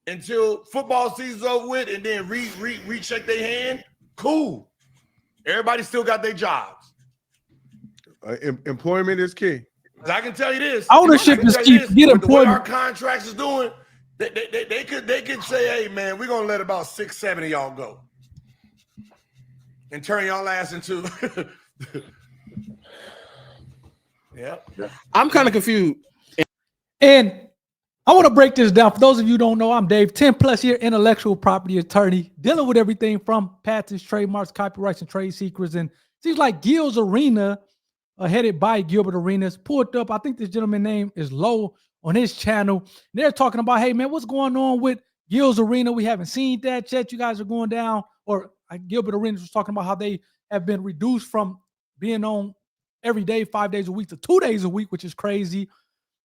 until football season's over with, and then recheck their hand. Cool. Everybody still got their jobs. Employment is key. I can tell you this. Ownership is key. Get with the way our employment. contracts is doing, they could say, hey man, we're gonna let about 6-7 of y'all go. And turn y'all ass into yeah. I'm kind of confused. And I want to break this down. For those of you who don't know, I'm Dave, 10+ year intellectual property attorney, dealing with everything from patents, trademarks, copyrights, and trade secrets. And seems like Gil's Arena, headed by Gilbert Arenas, pulled up. I think this gentleman's name is Low on his channel. They're talking about, hey man, what's going on with Gil's Arena? We haven't seen that yet. You guys are going down. Or Gilbert Arenas was talking about how they have been reduced from being on every day, 5 days a week, to 2 days a week, which is crazy.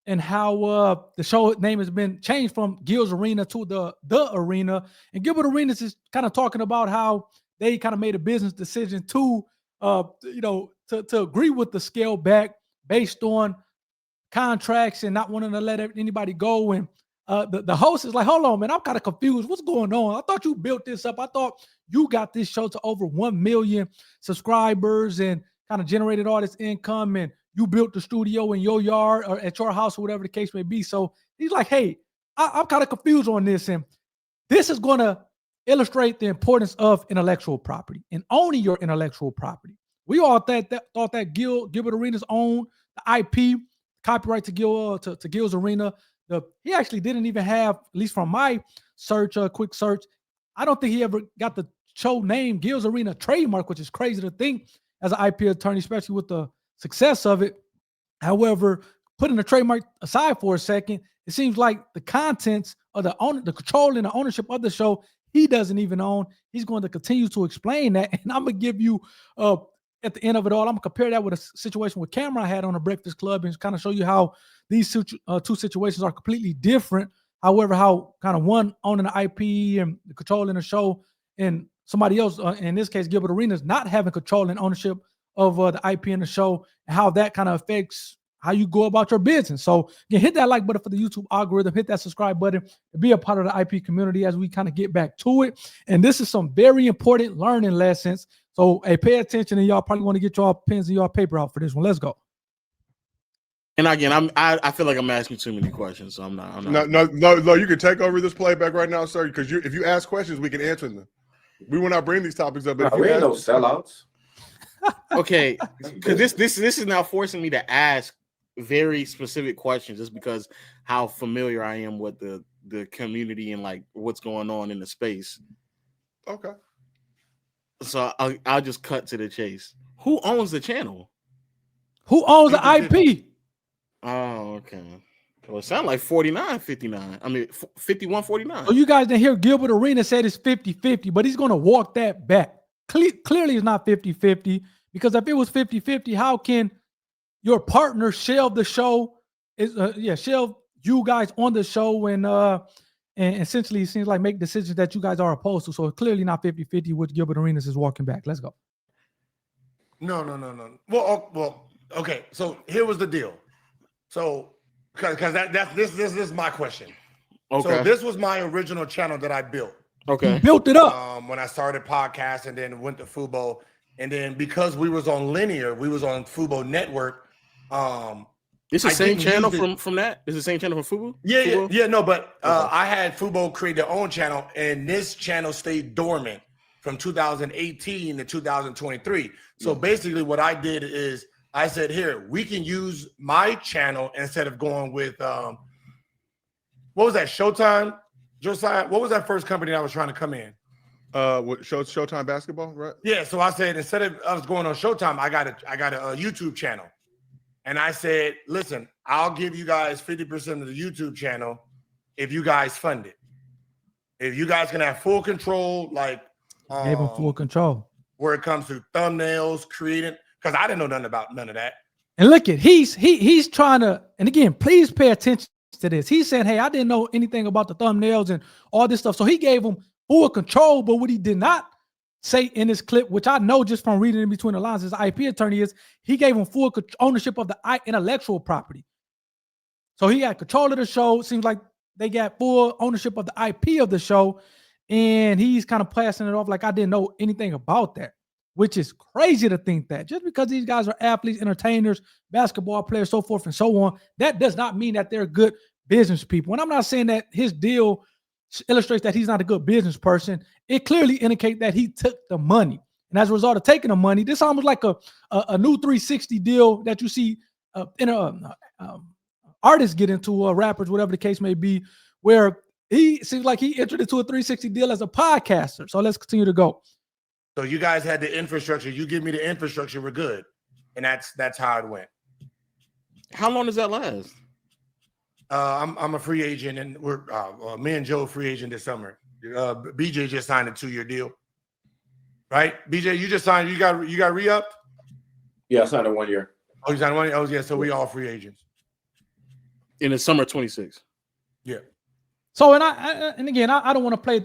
And how the show name has been changed from Gil's Arena to the Arena. And Gilbert Arenas is kind of talking about how they kind of made a business decision to agree with the scale back based on contracts and not wanting to let anybody go. And the host is like, hold on, man, I'm kind of confused. What's going on? I thought you built this up. I thought you got this show to over 1 million subscribers and kind of generated all this income, and you built the studio in your yard or at your house or whatever the case may be. So he's like, hey, I'm kind of confused on this. And this is going to illustrate the importance of intellectual property and owning your intellectual property. We all thought that Gilbert Arenas owned the IP, copyright to Gil's Arena. He actually didn't even have, at least from my search, quick search, I don't think he ever got the show name Gil's Arena trademark, which is crazy to think as an IP attorney, especially with the success of it. However, putting the trademark aside for a second, it seems like the contents of the control and the ownership of the show, he doesn't even own. He's going to continue to explain that. And I'm going to give you, at the end of it all, I'm going to compare that with a situation with Cameron I had on the Breakfast Club and kind of show you how these two situations are completely different. However, how kind of one owning the IP and controlling the show, and somebody else, in this case, Gilbert Arenas, not having control and ownership of the IP in the show, and how that kind of affects how you go about your business. So again, hit that like button for the YouTube algorithm, hit that subscribe button, and be a part of the IP community as we kind of get back to it. And this is some very important learning lessons. So hey, pay attention, and y'all probably want to get your pens and your paper out for this one. Let's go. And again, I feel like I'm asking too many questions, so I'm not. No. You can take over this playback right now, sir. Because if you ask questions, we can answer them. We will not bring these topics up. But we ain't no sellouts. Okay, because this is now forcing me to ask very specific questions just because how familiar I am with the community and like what's going on in the space. Okay. So I'll just cut to the chase. Who owns the channel? Who owns the IP? Oh, okay. Well, it sounds like 49-59. I mean, 51-49. So you guys didn't hear Gilbert Arenas said it's 50-50, but he's going to walk that back. Clearly, it's not 50-50, because if it was 50-50, how can your partner shelve the show? Shelve you guys on the show and essentially it seems like make decisions that you guys are opposed to. So it's clearly not 50-50, which Gilbert Arenas is walking back. Let's go. No. Well, okay. So here was the deal. So because this is my question. Okay. So this was my original channel that I built. Okay. You built it up when I started podcast and then went to Fubo, and then because we was on linear, we was on Fubo Network. It's the same channel from that. It's the same channel from Fubo. Yeah. No, but I had Fubo create their own channel, and this channel stayed dormant from 2018 to 2023. So basically, what I did is I said, here, we can use my channel instead of going with what was that, Showtime? Josiah, what was that first company that was trying to come in? Showtime Basketball, right? Yeah, so I said instead of us going on Showtime, I got a YouTube channel. And I said, listen, I'll give you guys 50% of the YouTube channel if you guys fund it. If you guys can have full control, like gave him full control where it comes to thumbnails, creating, because I didn't know nothing about none of that. And look at he's trying to, and again, please pay attention to this. He said, hey, I didn't know anything about the thumbnails and all this stuff. So he gave him full control, but what he did not say in this clip, which I know just from reading in between the lines as an IP attorney, is he gave him full ownership of the intellectual property. So he had control of the show. Seems like they got full ownership of the IP of the show, and he's kind of passing it off like I didn't know anything about that, which is crazy to think that just because these guys are athletes, entertainers, basketball players, so forth and so on, that does not mean that they're good business people. And I'm not saying that his deal illustrates that he's not a good business person. It clearly indicates that he took the money. And as a result of taking the money, this almost like a new 360 deal that you see artists get into, rappers, whatever the case may be, where he seems like he entered into a 360 deal as a podcaster. So let's continue to go. So you guys had the infrastructure. You give me the infrastructure, we're good. And that's how it went. How long does that last? I'm a free agent, and we're me and Joe free agent this summer. BJ just signed a 2-year deal, right? BJ, you just signed. You got re-upped. Yeah, I signed a 1 year. Oh, you signed 1 year. Oh, yeah. So we all free agents In the summer 26. Yeah. So and again, I don't want to play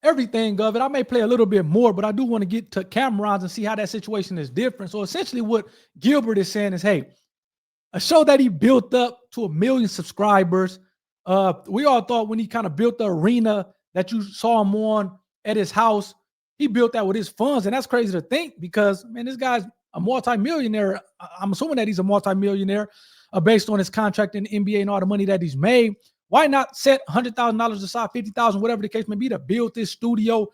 everything of it. I may play a little bit more, but I do want to get to Cameron's and see how that situation is different. So essentially, what Gilbert is saying is, hey, a show that he built up to 1 million subscribers. We all thought when he kind of built the arena that you saw him on at his house, he built that with his funds. And that's crazy to think because, man, this guy's a multimillionaire. I'm assuming that he's a multimillionaire based on his contract in the NBA and all the money that he's made. Why not set $100,000 aside, $50,000, whatever the case may be, to build this studio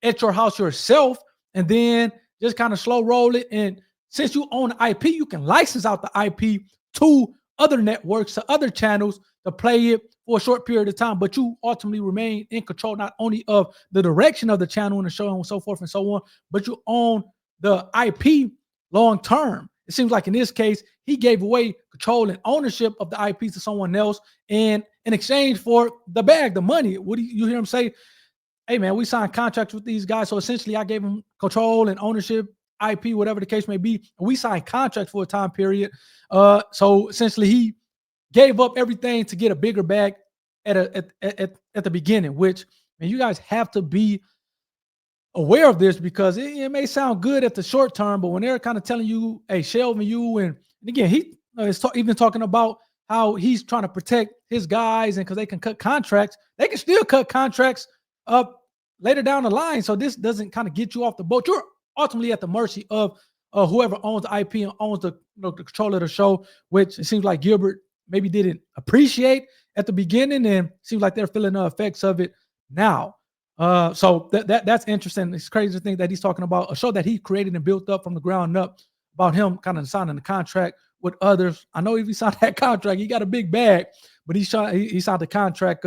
at your house yourself and then just kind of slow roll it? And since you own the IP, you can license out the IP to other networks, to other channels to play it for a short period of time, but you ultimately remain in control not only of the direction of the channel and the show and so forth and so on, but you own the IP long term. It seems like in this case, he gave away control and ownership of the IP to someone else, and in exchange for the bag, the money. What do you hear him say? Hey, man, we signed contracts with these guys, so essentially I gave him control and ownership, IP, whatever the case may be, and we signed contracts for a time period. So essentially, he gave up everything to get a bigger bag at the beginning. Which, man, you guys have to be aware of this because it may sound good at the short term, but when they're kind of telling you, "Hey, shelving you," and again, he is even talking about how he's trying to protect his guys, and because they can cut contracts, they can still cut contracts up later down the line. So this doesn't kind of get you off the boat. You're ultimately at the mercy of whoever owns the IP and owns the control of the show, which it seems like Gilbert maybe didn't appreciate at the beginning, and seems like they're feeling the effects of it now. So that's interesting. It's crazy to think that he's talking about a show that he created and built up from the ground up, about him kind of signing the contract with others. I know if he signed that contract, he got a big bag, but he signed the contract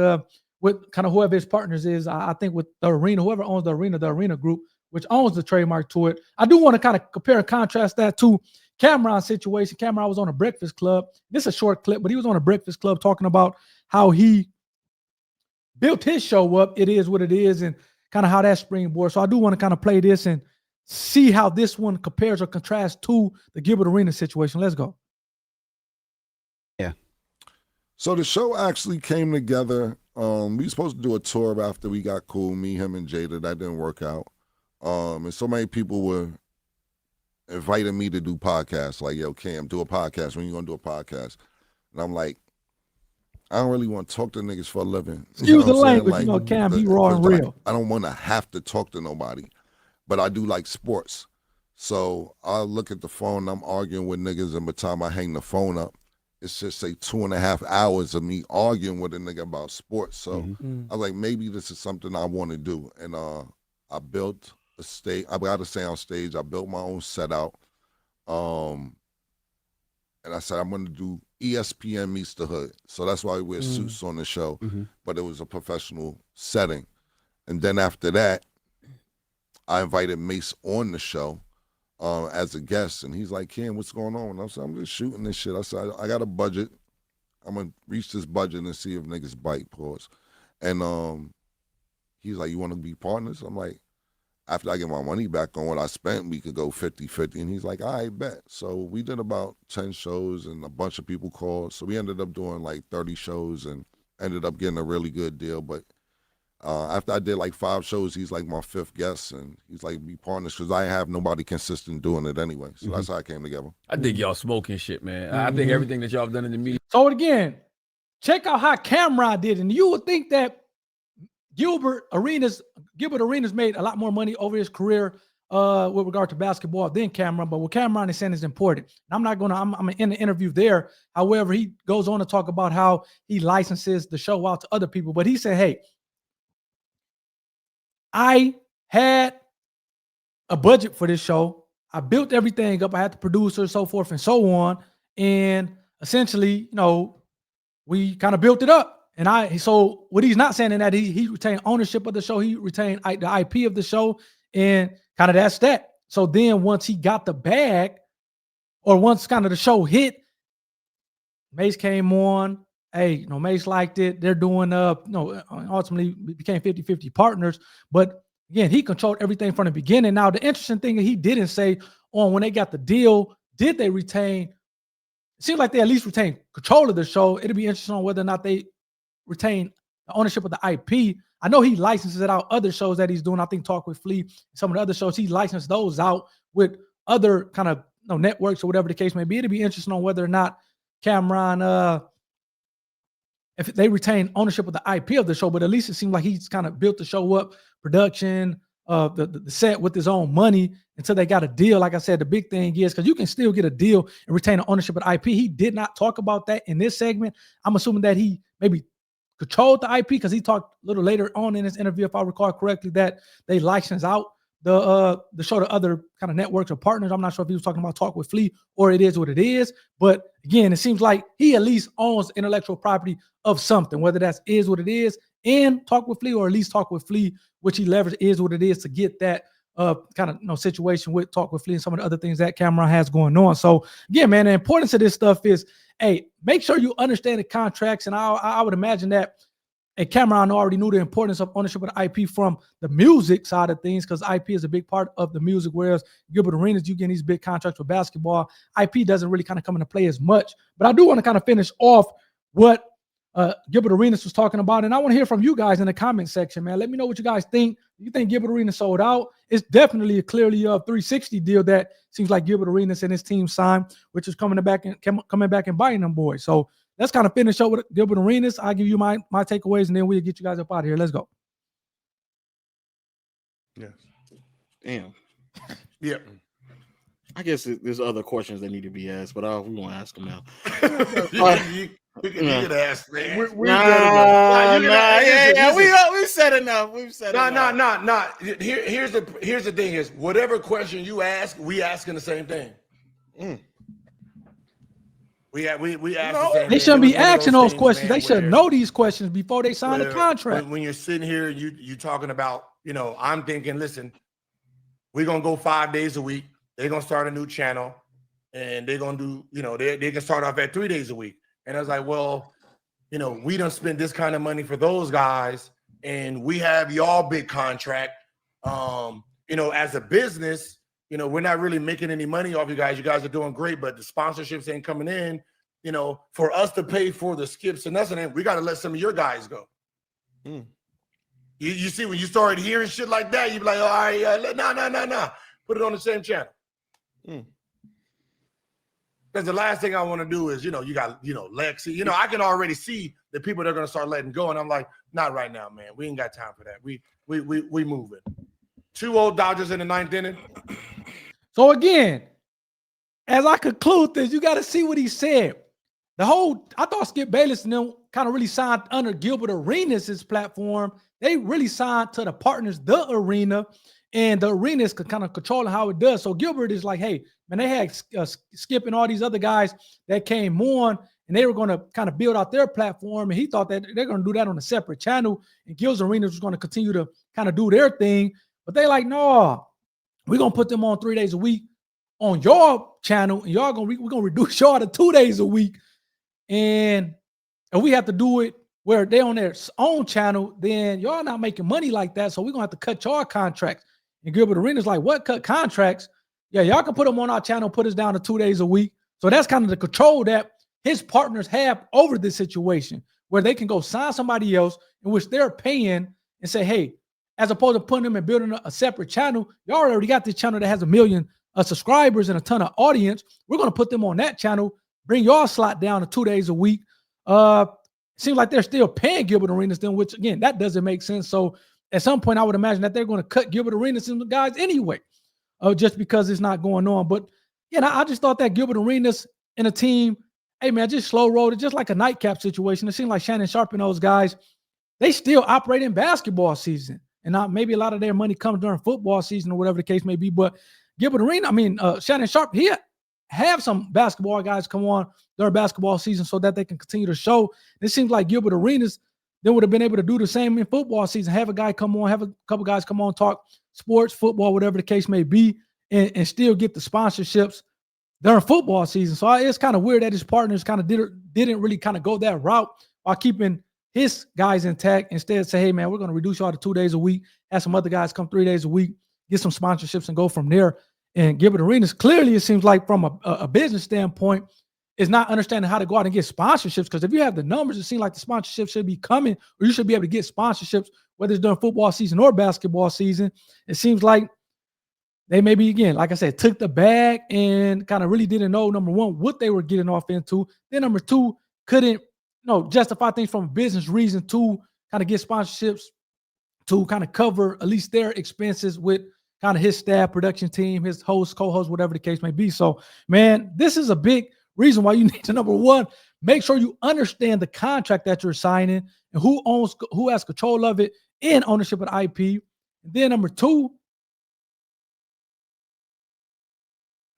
with kind of whoever his partners is. I think with the arena, whoever owns the arena group, which owns the trademark to it. I do want to kind of compare and contrast that to Cameron's situation. Cameron was on a Breakfast Club. This is a short clip, but he was on a Breakfast Club talking about how he built his show up. It is what it is, and kind of how that springboard. So I do want to kind of play this and see how this one compares or contrasts to the Gilbert Arenas situation. Let's go. Yeah. So the show actually came together. We were supposed to do a tour after we got cool, me, him, and Jada. That didn't work out. And so many people were inviting me to do podcasts. Like, yo, Cam, do a podcast. When you gonna do a podcast? And I'm like, I don't really want to talk to niggas for a living. Excuse the language, like, Cam, he raw and real. I don't want to have to talk to nobody, but I do like sports. So I look at the phone, I'm arguing with niggas, and by the time I hang the phone up, it's just say 2.5 hours of me arguing with a nigga about sports. So I was like, maybe this is something I want to do. And I built a stage. I got a sound stage. I built my own setup. And I said, I'm going to do ESPN meets the hood. So that's why we wear suits on the show. But it was a professional setting. And then after that, I invited Mace on the show as a guest. And he's like, Ken, what's going on? And I said, I'm just shooting this shit. I said, I got a budget. I'm going to reach this budget and see if niggas bite, pause. And he's like, you want to be partners? I'm like, after I get my money back on what I spent, we could go 50-50. And he's like, all right, bet. So we did about 10 shows and a bunch of people called. So we ended up doing like 30 shows and ended up getting a really good deal. But after I did like 5 shows, he's like my 5th guest. And he's like, be partners, because I have nobody consistent doing it anyway. So that's how I came together. I think y'all smoking shit, man. I think everything that y'all have done in the media. So again, check out how Cameron did. And you would think that Gilbert Arenas made a lot more money over his career with regard to basketball than Cameron. But what Cameron is saying is important. I'm in the interview there. However, he goes on to talk about how he licenses the show out to other people. But he said, hey, I had a budget for this show. I built everything up. I had the producer, so forth and so on. And essentially, we kind of built it up. And so what he's not saying in that he retained ownership of the show. He retained the IP of the show, and kind of that's that. So then once he got the bag, or once kind of the show hit, Mace came on. Hey, Mace liked it. They're doing ultimately became 50-50 partners. But again, he controlled everything from the beginning. Now, the interesting thing that he didn't say on when they got the deal, did they retain? It seems like they at least retained control of the show. It'll be interesting on whether or not they retain the ownership of the IP. I know he licenses it out other shows that he's doing. I think Talk with Flea, some of the other shows, he licensed those out with other kind of networks or whatever the case may be. It'll be interesting on whether or not Cameron, if they retain ownership of the IP of the show, but at least it seems like he's kind of built the show up, production, the set with his own money until they got a deal. Like I said, the big thing is because you can still get a deal and retain the ownership of the IP. He did not talk about that in this segment. I'm assuming that he maybe controlled the IP because he talked a little later on in this interview, if I recall correctly, that they license out the show to other kind of networks or partners. I'm not sure if he was talking about Talk with Flea or it is what it is. But again, it seems like he at least owns intellectual property of something, whether that's is what it is in Talk with Flea or at least Talk with Flea, which he leveraged is what it is to get that kind of situation with Talk with Flea and some of the other things that Cameron has going on. So again, man, the importance of this stuff is, hey, make sure you understand the contracts. And I would imagine that Cameron already knew the importance of ownership of the IP from the music side of things, because IP is a big part of the music, whereas Gilbert Arenas, you get these big contracts for basketball. IP doesn't really kind of come into play as much. But I do want to kind of finish off what Gilbert Arenas was talking about. And I want to hear from you guys in the comment section, man. Let me know what you guys think. You think Gilbert Arenas sold out? It's definitely a clearly 360 deal that seems like Gilbert Arenas and his team signed, which is coming back and biting them boys. So let's kind of finish up with Gilbert Arenas. I'll give you my takeaways, and then we'll get you guys up out of here. Let's go. Yes. Damn. Yeah. I guess there's other questions that need to be asked, but we won't ask them now. You can ask, man. We said enough. We've said enough. No. Here's the thing is, whatever question you ask, we asking the same thing. We ask the same They shouldn't be asking those questions. They should know these questions before they sign the contract. When you're sitting here, you talking about, I'm thinking, listen, we're gonna go 5 days a week. They're gonna start a new channel, and they're gonna do, they can start off at 3 days a week. And I was like, well, we don't spend this kind of money for those guys, and we have y'all big contract. As a business, we're not really making any money off you guys. You guys are doing great, but the sponsorships ain't coming in. For us to pay for the skips and nothing, we got to let some of your guys go. You see, when you started hearing shit like that, you be like, all right, no. Put it on the same channel. Because the last thing I want to do is, you got, Lexi. I can already see the people that are going to start letting go. And I'm like, not right now, man. We ain't got time for that. We moving. 2 old Dodgers in the 9th inning. So again, as I conclude this, you got to see what he said. I thought Skip Bayless and them kind of really signed under Gilbert Arenas' platform. They really signed to the partners, the arena, and the arena is kind of controlling how it does. So Gilbert is like, hey, man, they had Skip and all these other guys that came on, and they were going to kind of build out their platform. And he thought that they're going to do that on a separate channel, and Gilbert Arenas was going to continue to kind of do their thing. But they like, no, we're going to put them on 3 days a week on your channel, and we're going to reduce y'all to 2 days a week. And we have to do it where they're on their own channel, then y'all not making money like that. So we're going to have to cut y'all contracts. And Gilbert Arenas like, what, cut contracts? Yeah, y'all can put them on our channel, put us down to 2 days a week. So that's kind of the control that his partners have over this situation, where they can go sign somebody else in which they're paying and say, hey, as opposed to putting them and building a separate channel, y'all already got this channel that has 1 million subscribers and a ton of audience. We're going to put them on that channel, bring y'all slot down to 2 days a week. it seems like they're still paying Gilbert Arenas, then, which again, that doesn't make sense. So at some point, I would imagine that they're going to cut Gilbert Arenas and the guys anyway, just because it's not going on. But I just thought that Gilbert Arenas and a team, hey man, just slow rolled it, just like a nightcap situation. It seemed like Shannon Sharpe and those guys, they still operate in basketball season. And not maybe a lot of their money comes during football season or whatever the case may be. But Gilbert Arenas, Shannon Sharpe, he have some basketball guys come on during basketball season so that they can continue to show. It seems like Gilbert Arenas then would have been able to do the same in football season. Have a guy come on, have a couple guys come on, talk sports, football, whatever the case may be, and still get the sponsorships during football season. So it's kind of weird that his partners kind of didn't really kind of go that route while keeping his guys intact. Instead, say, hey, man, we're going to reduce y'all to 2 days a week, have some other guys come 3 days a week, get some sponsorships and go from there. And Gilbert Arenas, clearly, it seems like from a business standpoint, is not understanding how to go out and get sponsorships. Because if you have the numbers, it seems like the sponsorships should be coming, or you should be able to get sponsorships, whether it's during football season or basketball season. It seems like they maybe, again, like I said, took the bag and kind of really didn't know, number one, what they were getting off into. Then number two, couldn't justify things from a business reason to kind of get sponsorships to kind of cover at least their expenses with kind of his staff, production team, his host, co-host, whatever the case may be. So, man, this is a big reason why you need to, number one, make sure you understand the contract that you're signing and who has control of it and ownership of the IP. And then number two,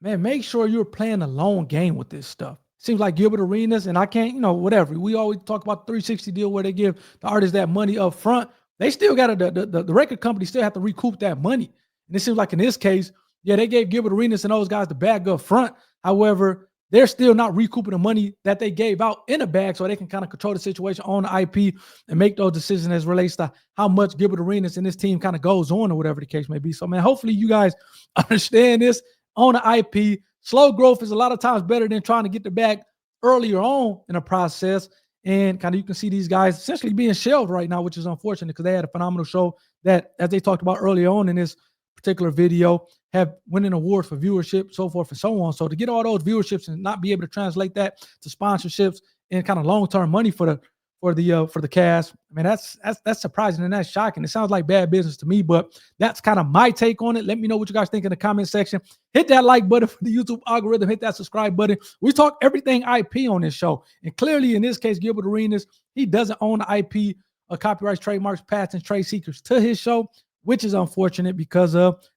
man, make sure you're playing a long game with this stuff. Seems like Gilbert Arenas, and I can't, whatever. We always talk about the 360 deal where they give the artists that money up front. They still got the record company still have to recoup that money. And it seems like in this case, yeah, they gave Gilbert Arenas and those guys the bag up front. However, they're still not recouping the money that they gave out in a bag, so they can kind of control the situation on the IP and make those decisions as relates to how much Gilbert Arenas and this team kind of goes on or whatever the case may be. So, man, hopefully you guys understand this on the IP. Slow growth is a lot of times better than trying to get the bag earlier on in a process. And kind of you can see these guys essentially being shelved right now, which is unfortunate because they had a phenomenal show that, as they talked about early on in this particular video, have winning awards for viewership, so forth and so on. So to get all those viewerships and not be able to translate that to sponsorships and kind of long-term money for the cast, I mean, that's surprising and that's shocking. It sounds like bad business to me, but that's kind of my take on it. Let me know what you guys think in the comment section. Hit that like button for the YouTube algorithm. Hit that subscribe button. We talk everything IP on this show, and clearly in this case, Gilbert Arenas, he doesn't own the IP, copyrights, trademarks, patents, trade secrets to his show, which is unfortunate because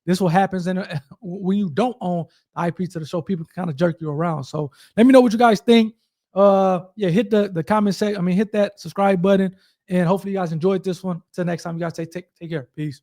this what happens when you don't own the IP to the show. People can kind of jerk you around. So let me know what you guys think. Hit the comment section. Hit that subscribe button, and hopefully you guys enjoyed this one. Till next time, you guys take care. Peace.